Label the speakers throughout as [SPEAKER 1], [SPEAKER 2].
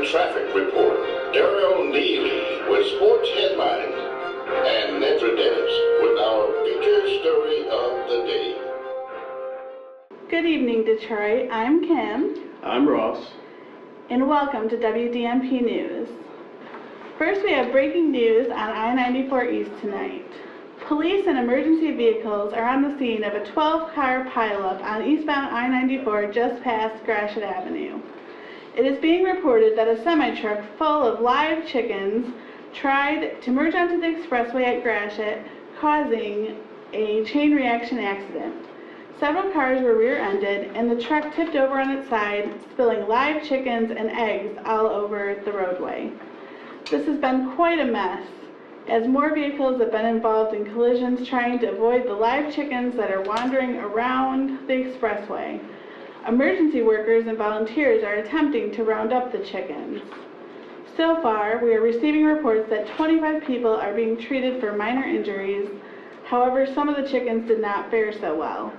[SPEAKER 1] traffic report. Daryl Neely with sports headlines. And Nedra Dennis with our feature story of the day.
[SPEAKER 2] Good evening, Detroit. I'm Kim.
[SPEAKER 3] I'm Ross.
[SPEAKER 2] And welcome to WDMP News. First, we have breaking news on I-94 East tonight. Police and emergency vehicles are on the scene of a 12-car pileup on eastbound I-94 just past Gratiot Avenue. It is being reported that a semi-truck full of live chickens tried to merge onto the expressway at Gratiot, causing a chain reaction accident. Several cars were rear-ended, and the truck tipped over on its side, spilling live chickens and eggs all over the roadway. This has been quite a mess, as more vehicles have been involved in collisions trying to avoid the live chickens that are wandering around the expressway. Emergency workers and volunteers are attempting to round up the chickens. So far, we are receiving reports that 25 people are being treated for minor injuries. However, some of the chickens did not fare so well.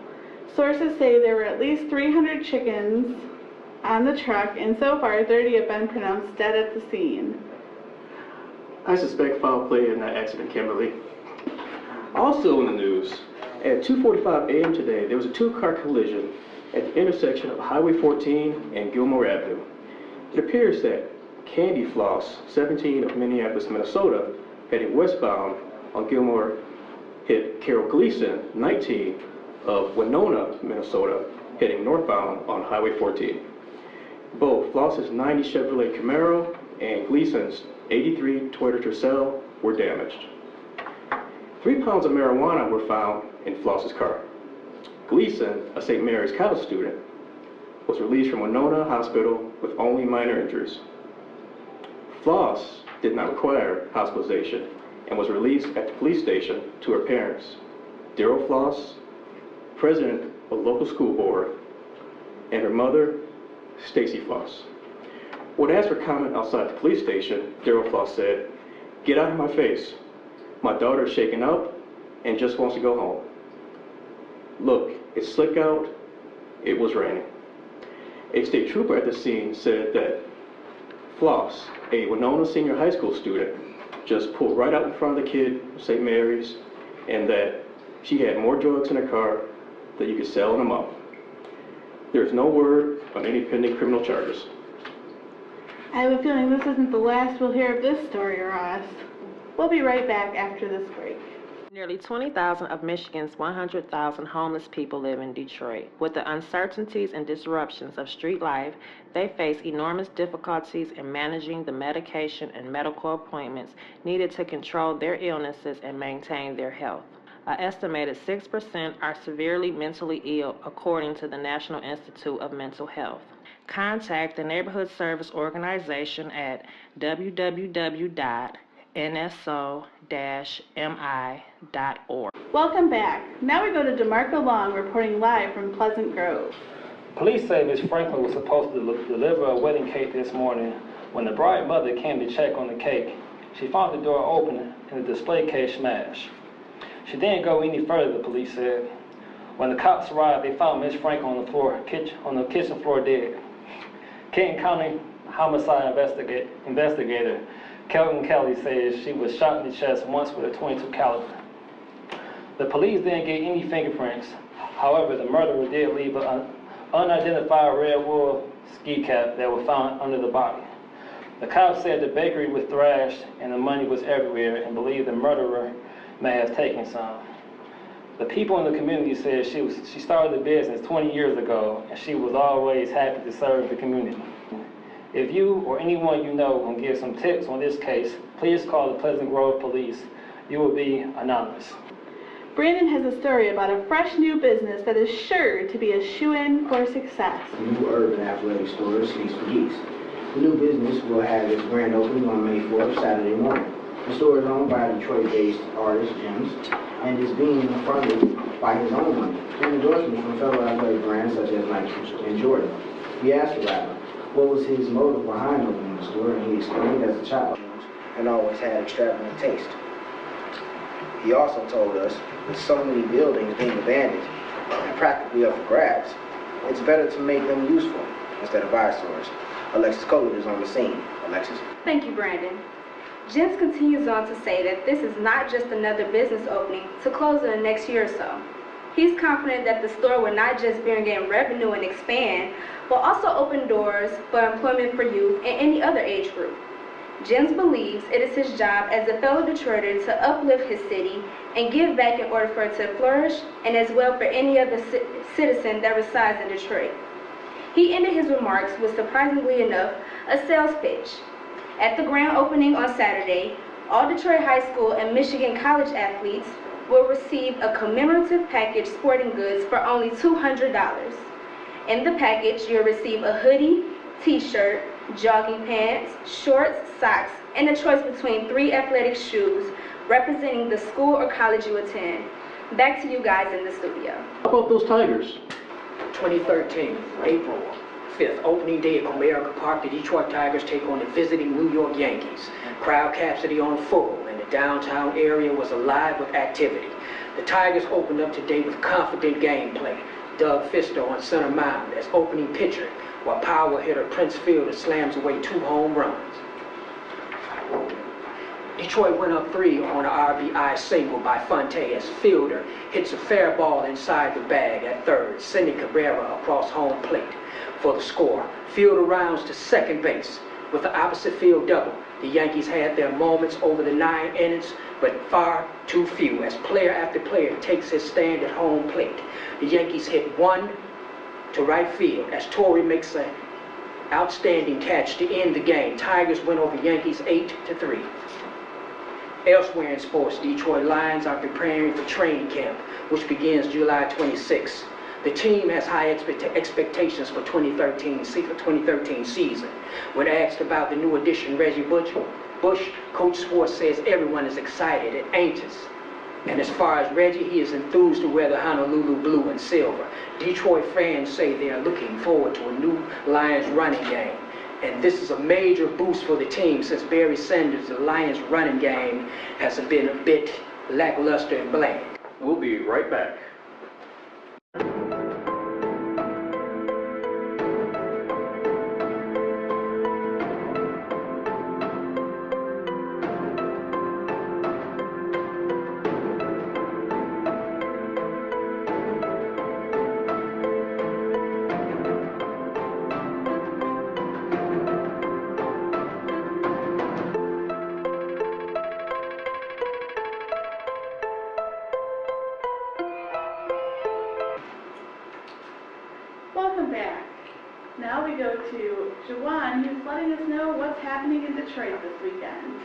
[SPEAKER 2] Sources say there were at least 300 chickens on the truck, and so far 30 have been pronounced dead at the scene.
[SPEAKER 3] I suspect foul play in that accident, Kimberly. Also in the news, at 2:45 a.m. today, there was a two-car collision at the intersection of Highway 14 and Gilmore Avenue. It appears that Candy Floss, 17 of Minneapolis, Minnesota, heading westbound on Gilmore, hit Carol Gleason, 19 of Winona, Minnesota, heading northbound on Highway 14. Both Floss's 90 Chevrolet Camaro and Gleason's 83 Toyota Tercel were damaged. 3 pounds of marijuana were found in Floss's car. Gleason, a St. Mary's college student, was released from Winona Hospital with only minor injuries. Floss did not require hospitalization and was released at the police station to her parents, Daryl Floss, president of the local school board, and her mother, Stacy Floss. When asked for comment outside the police station, Daryl Floss said, "Get out of my face. My daughter is shaken up and just wants to go home. Look, it's slick out. It was raining." A state trooper at the scene said that Floss, a Winona Senior High School student, just pulled right out in front of the kid from St. Mary's, and that she had more drugs in her car that you could sell in a month. There's no word on any pending criminal charges.
[SPEAKER 2] I have a feeling this isn't the last we'll hear of this story, Ross. We'll be right back after this break.
[SPEAKER 4] Nearly 20,000 of Michigan's 100,000 homeless people live in Detroit. With the uncertainties and disruptions of street life, they face enormous difficulties in managing the medication and medical appointments needed to control their illnesses and maintain their health. An estimated 6% are severely mentally ill, according to the National Institute of Mental Health. Contact the Neighborhood Service Organization at www.nso-mi.org.
[SPEAKER 2] Welcome back. Now we go to DeMarco Long reporting live from Pleasant Grove.
[SPEAKER 5] Police say Ms. Franklin was supposed to deliver a wedding cake this morning. When the bride mother came to check on the cake, she found the door open and the display case smashed. She didn't go any further, the police said. When the cops arrived, they found Ms. Franklin on the kitchen floor dead. Kenton County homicide investigator Kelvin Kelly says she was shot in the chest once with a .22 caliber. The police didn't get any fingerprints. However, the murderer did leave an unidentified red wool ski cap that was found under the body. The cops said the bakery was thrashed and the money was everywhere and believed the murderer may have taken some. The people in the community said she started the business 20 years ago and she was always happy to serve the community. If you or anyone you know can give some tips on this case, please call the Pleasant Grove Police. You will be anonymous.
[SPEAKER 2] Brandon has a story about a fresh new business that is sure to be a shoo-in for success.
[SPEAKER 6] The new urban athletic store, Sleeps for Geeks. The new business will have its grand opening on May 4th, Saturday morning. The store is owned by Detroit-based artist Jim's and is being funded by his own money and endorsements from fellow athletic brands such as Nike and Jordan. We asked the rapper what was his motive behind opening the store, and he explained as a child and always had extravagant taste. He also told us with so many buildings being abandoned and practically up for grabs, it's better to make them useful instead of eyesores. Alexis Kohler is on the scene. Alexis?
[SPEAKER 7] Thank you, Brandon. Jens continues on to say that this is not just another business opening to close in the next year or so. He's confident that the store will not just bring in revenue and expand, but also open doors for employment for youth and any other age group. Jens believes it is his job as a fellow Detroiter to uplift his city and give back in order for it to flourish, and as well for any other citizen that resides in Detroit. He ended his remarks with, surprisingly enough, a sales pitch. At the grand opening on Saturday, all Detroit high school and Michigan college athletes will receive a commemorative package sporting goods for only $200. In the package, you'll receive a hoodie, t-shirt, jogging pants, shorts, socks, and a choice between 3 athletic shoes representing the school or college you attend. Back to you guys in the studio.
[SPEAKER 3] How about those Tigers?
[SPEAKER 8] 2013, April 5th, opening day at Comerica Park, the Detroit Tigers take on the visiting New York Yankees. Crowd capacity on full, and the downtown area was alive with activity. The Tigers opened up today with confident gameplay. Doug Fister on center mound as opening pitcher, while power hitter Prince Fielder slams away 2 home runs. Detroit went up 3 on an RBI single by Fonte as Fielder hits a fair ball inside the bag at third, sending Cabrera across home plate for the score. Fielder rounds to second base with the opposite field double. The Yankees had their moments over the 9 innings, but far too few as player after player takes his stand at home plate. The Yankees hit 1 to right field as Torrey makes an outstanding catch to end the game. Tigers win over Yankees 8-3. Elsewhere in sports, Detroit Lions are preparing for training camp, which begins July 26. The team has high expectations for 2013 season. When asked about the new addition Reggie Bush, Coach Schwartz says everyone is excited and anxious. And as far as Reggie, he is enthused to wear the Honolulu blue and silver. Detroit fans say they are looking forward to a new Lions running game. And this is a major boost for the team since Barry Sanders, the Lions running game, has been a bit lackluster and bland.
[SPEAKER 3] We'll be right back.
[SPEAKER 2] Welcome back. Now we go to Jawan, who's letting us know what's happening in Detroit this weekend.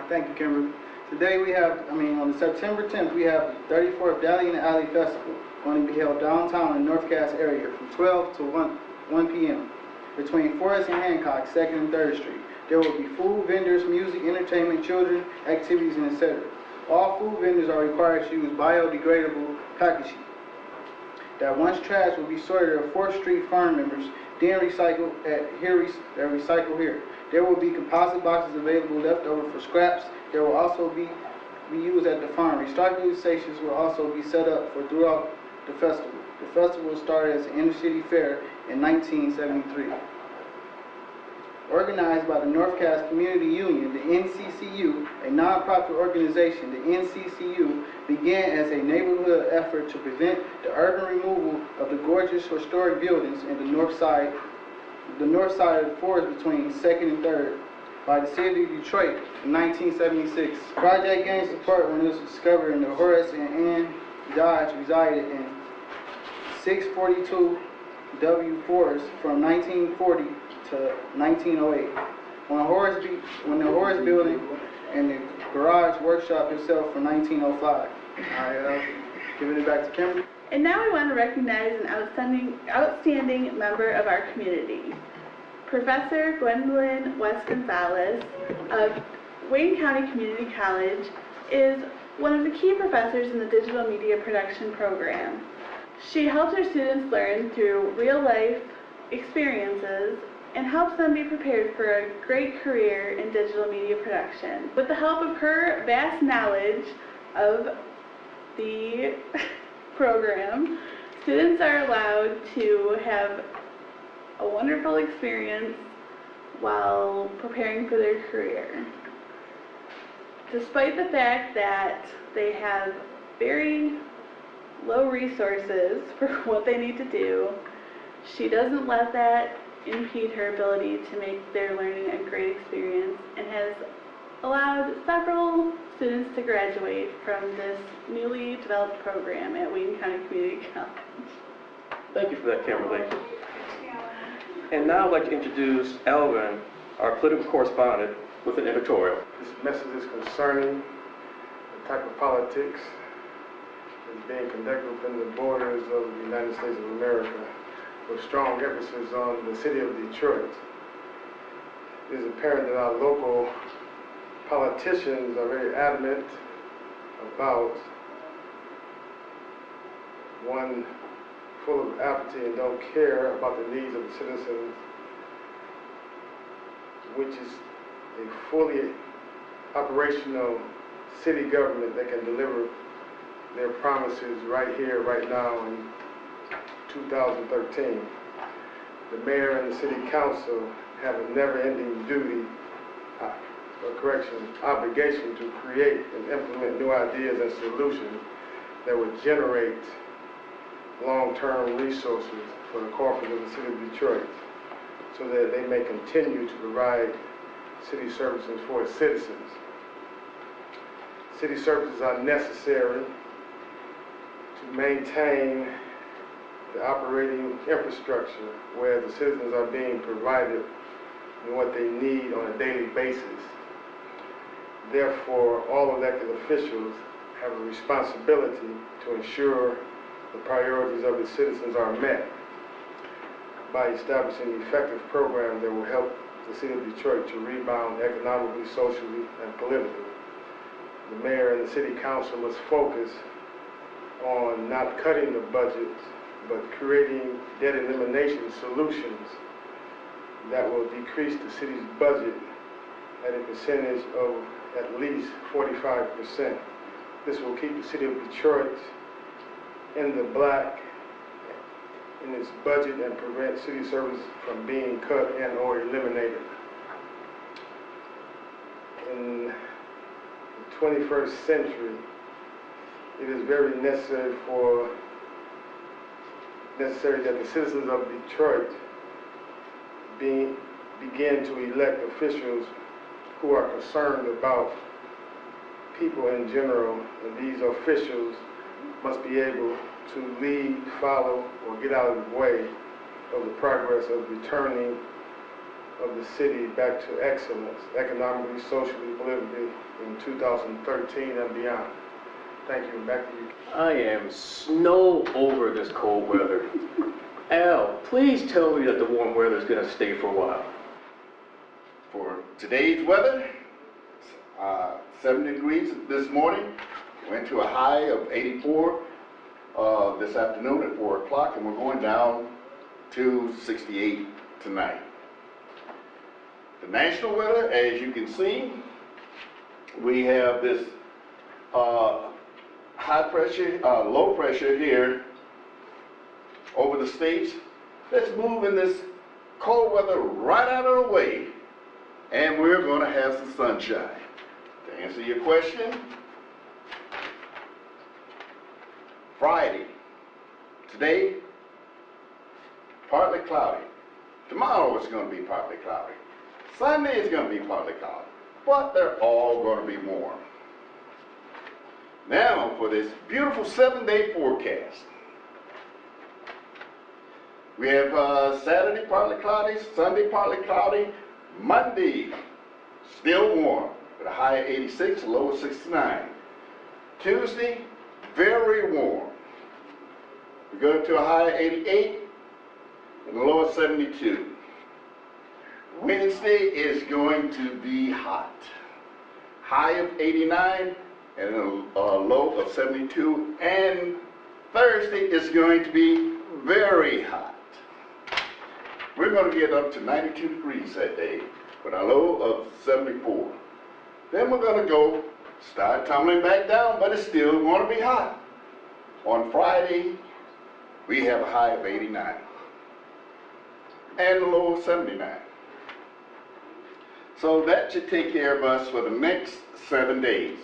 [SPEAKER 9] Thank you, Kimberly. Today we have, on September 10th, we have the 34th Dally in the Alley Festival going to be held downtown in the North Cass area from 12 to 1 p.m. between Forest and Hancock, 2nd and 3rd Street. There will be food, vendors, music, entertainment, children, activities, and etc. All food vendors are required to use biodegradable packaging that once trash will be sorted at 4th Street farm members, then recycled at recycle here. There will be composite boxes available left over for scraps. There will also be used at the farm. Recycling stations will also be set up for throughout the festival. The festival started as an inner-city fair in 1973. Organized by the North Cass Community Union, the NCCU, a nonprofit organization, the NCCU began as a neighborhood effort to prevent the urban removal of the gorgeous historic buildings in the north side of the forest between 2nd and 3rd by the city of Detroit in 1976. The project gained support when it was discovered in the Horace and Ann Dodge resided in 642 W Forest from 1940 to 1908. When the Horace building and the garage workshop itself from 1905. Giving it back to Kimberly.
[SPEAKER 2] And now we want to recognize an outstanding member of our community. Professor Gwendolyn West Gonzalez of Wayne County Community College is one of the key professors in the digital media production program. She helps her students learn through real-life experiences and helps them be prepared for a great career in digital media production. With the help of her vast knowledge of the program, students are allowed to have a wonderful experience while preparing for their career. Despite the fact that they have very low resources for what they need to do, she doesn't let that impede her ability to make their learning a great experience and has allowed several students to graduate from this newly developed program at Wayne County Community College.
[SPEAKER 3] Thank you for that, Kimberly. And now I'd like to introduce Alvin, our political correspondent, with an editorial.
[SPEAKER 10] This message is concerning the type of politics that's being conducted within the borders of the United States of America, with strong emphasis on the city of Detroit. It is apparent that our local politicians are very adamant about, one, full of apathy and don't care about the needs of the citizens, which is a fully operational city government that can deliver their promises right here, right now in 2013. The mayor and the city council have a never-ending duty, obligation to create and implement new ideas and solutions that would generate long-term resources for the coffers of the city of Detroit so that they may continue to provide city services for its citizens. City services are necessary to maintain the operating infrastructure where the citizens are being provided and what they need on a daily basis. Therefore, all elected officials have a responsibility to ensure the priorities of the citizens are met by establishing effective programs that will help the city of Detroit to rebound economically, socially, and politically. The mayor and the city council must focus on not cutting the budget, but creating debt elimination solutions that will decrease the city's budget at a percentage of at least 45%. This will keep the city of Detroit in the black in its budget and prevent city services from being cut and or eliminated. In the 21st century, it is very necessary that the citizens of Detroit begin to elect officials who are concerned about people in general, and these officials must be able to lead, follow, or get out of the way of the progress of returning of the city back to excellence, economically, socially, politically, in 2013 and beyond. Thank you, and back to you.
[SPEAKER 3] I am snow over this cold weather. Al, please tell me that the warm weather is going to stay for a while.
[SPEAKER 1] For today's weather, 70 degrees this morning, went to a high of 84 this afternoon at 4 o'clock, and we're going down to 68 tonight. The national weather, as you can see, we have this high pressure, low pressure here over the states. Let's move in this cold weather right out of the way, and we're going to have some sunshine. To answer your question, Friday, today, partly cloudy. Tomorrow it's going to be partly cloudy. Sunday is going to be partly cloudy, but they're all going to be warm. Now for this beautiful 7-day forecast. We have Saturday partly cloudy, Sunday partly cloudy, Monday still warm with a high of 86, a low of 69. Tuesday, very warm. We go to a high of 88 and a low of 72. Wednesday is going to be hot. High of 89 and a low of 72. And Thursday is going to be very hot. We're going to get up to 92 degrees that day with a low of 74. Then we're going to start tumbling back down, but it's still going to be hot. On Friday, we have a high of 89. and the low of 79. So that should take care of us for the next 7 days.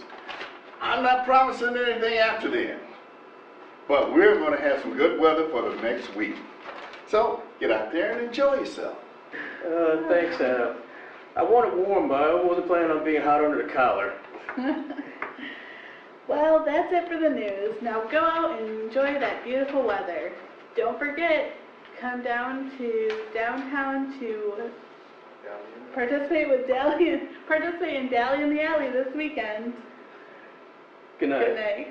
[SPEAKER 1] I'm not promising anything after then, but we're going to have some good weather for the next week. So get out there and enjoy yourself.
[SPEAKER 3] Thanks, Sam. I want it warm, but I wasn't planning on being hot under the collar.
[SPEAKER 2] Well, that's it for the news. Now go out and enjoy that beautiful weather. Don't forget, come down to downtown to participate in Dally in the Alley this weekend.
[SPEAKER 3] Good night.
[SPEAKER 2] Good night.